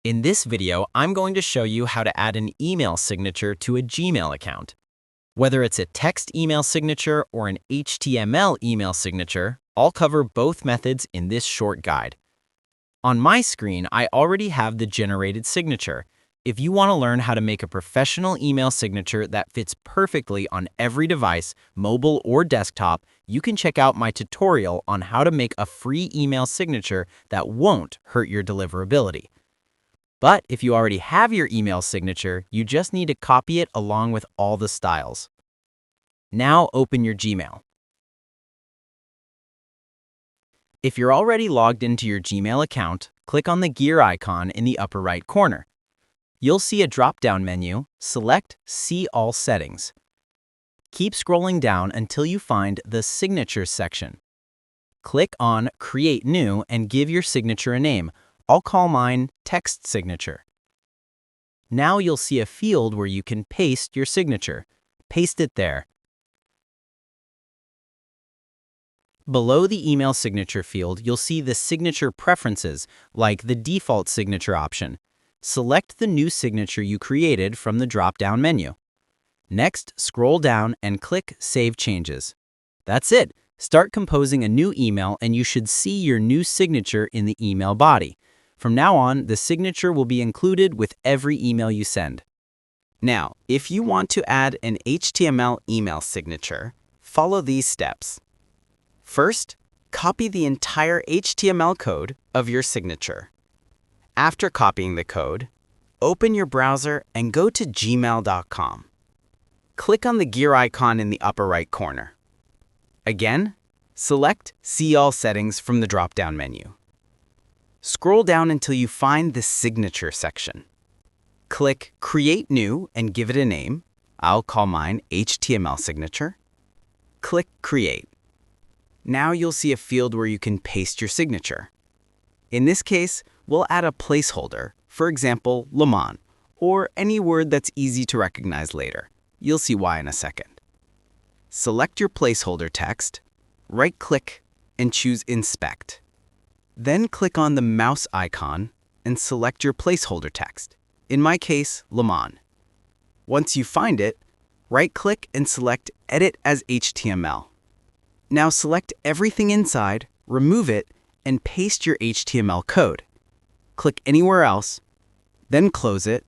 In this video, I'm going to show you how to add an email signature to a Gmail account. Whether it's a text email signature or an HTML email signature, I'll cover both methods in this short guide. On my screen, I already have the generated signature. If you want to learn how to make a professional email signature that fits perfectly on every device, mobile or desktop, you can check out my tutorial on how to make a free email signature that won't hurt your deliverability. But if you already have your email signature, you just need to copy it along with all the styles. Now open your Gmail. If you're already logged into your Gmail account, click on the gear icon in the upper right corner. You'll see a drop-down menu. Select See All Settings. Keep scrolling down until you find the Signatures section. Click on Create New and give your signature a name. I'll call mine Text Signature. Now you'll see a field where you can paste your signature. Paste it there. Below the email signature field, you'll see the signature preferences, like the default signature option. Select the new signature you created from the drop-down menu. Next, scroll down and click Save Changes. That's it. Start composing a new email and you should see your new signature in the email body. From now on, the signature will be included with every email you send. Now, if you want to add an HTML email signature, follow these steps. First, copy the entire HTML code of your signature. After copying the code, open your browser and go to gmail.com. Click on the gear icon in the upper right corner. Again, select See All Settings from the drop-down menu. Scroll down until you find the Signature section. Click Create New and give it a name. I'll call mine HTML Signature. Click Create. Now you'll see a field where you can paste your signature. In this case, we'll add a placeholder, for example, Lemon, or any word that's easy to recognize later. You'll see why in a second. Select your placeholder text, right-click, and choose Inspect. Then click on the mouse icon and select your placeholder text, in my case, Lemon. Once you find it, right-click and select Edit as HTML. Now select everything inside, remove it, and paste your HTML code. Click anywhere else, then close it,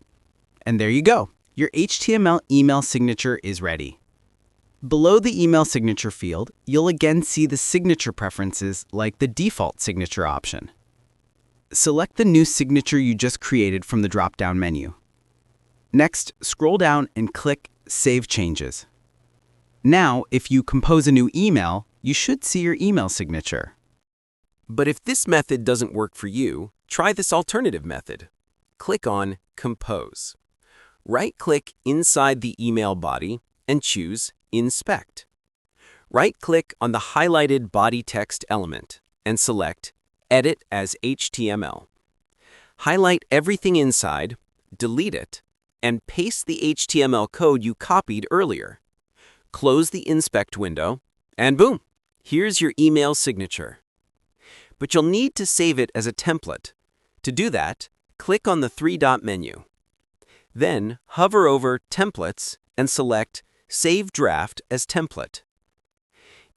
and there you go. Your HTML email signature is ready. Below the email signature field, you'll again see the signature preferences like the default signature option. Select the new signature you just created from the drop-down menu. Next, scroll down and click Save Changes. Now, if you compose a new email, you should see your email signature. But if this method doesn't work for you, try this alternative method. Click on Compose. Right-click inside the email body and choose Inspect. Right-click on the highlighted body text element and select Edit as HTML. Highlight everything inside, delete it, and paste the HTML code you copied earlier. Close the Inspect window, and boom! Here's your email signature. But you'll need to save it as a template. To do that, click on the three-dot menu. Then hover over Templates and select Save Draft as Template.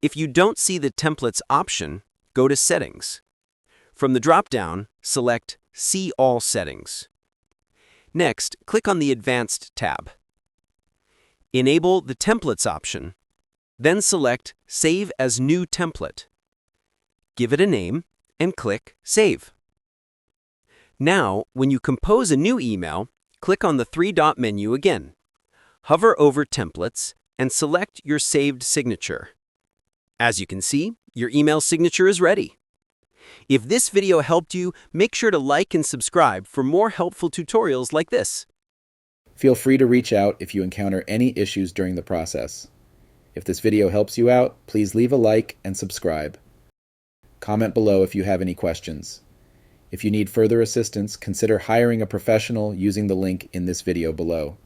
If you don't see the Templates option, go to Settings. From the drop-down, select See All Settings. Next, click on the Advanced tab. Enable the Templates option, then select Save as New Template. Give it a name and click Save. Now, when you compose a new email, click on the three-dot menu again. Hover over Templates and select your saved signature. As you can see, your email signature is ready. If this video helped you, make sure to like and subscribe for more helpful tutorials like this. Feel free to reach out if you encounter any issues during the process. If this video helps you out, please leave a like and subscribe. Comment below if you have any questions. If you need further assistance, consider hiring a professional using the link in this video below.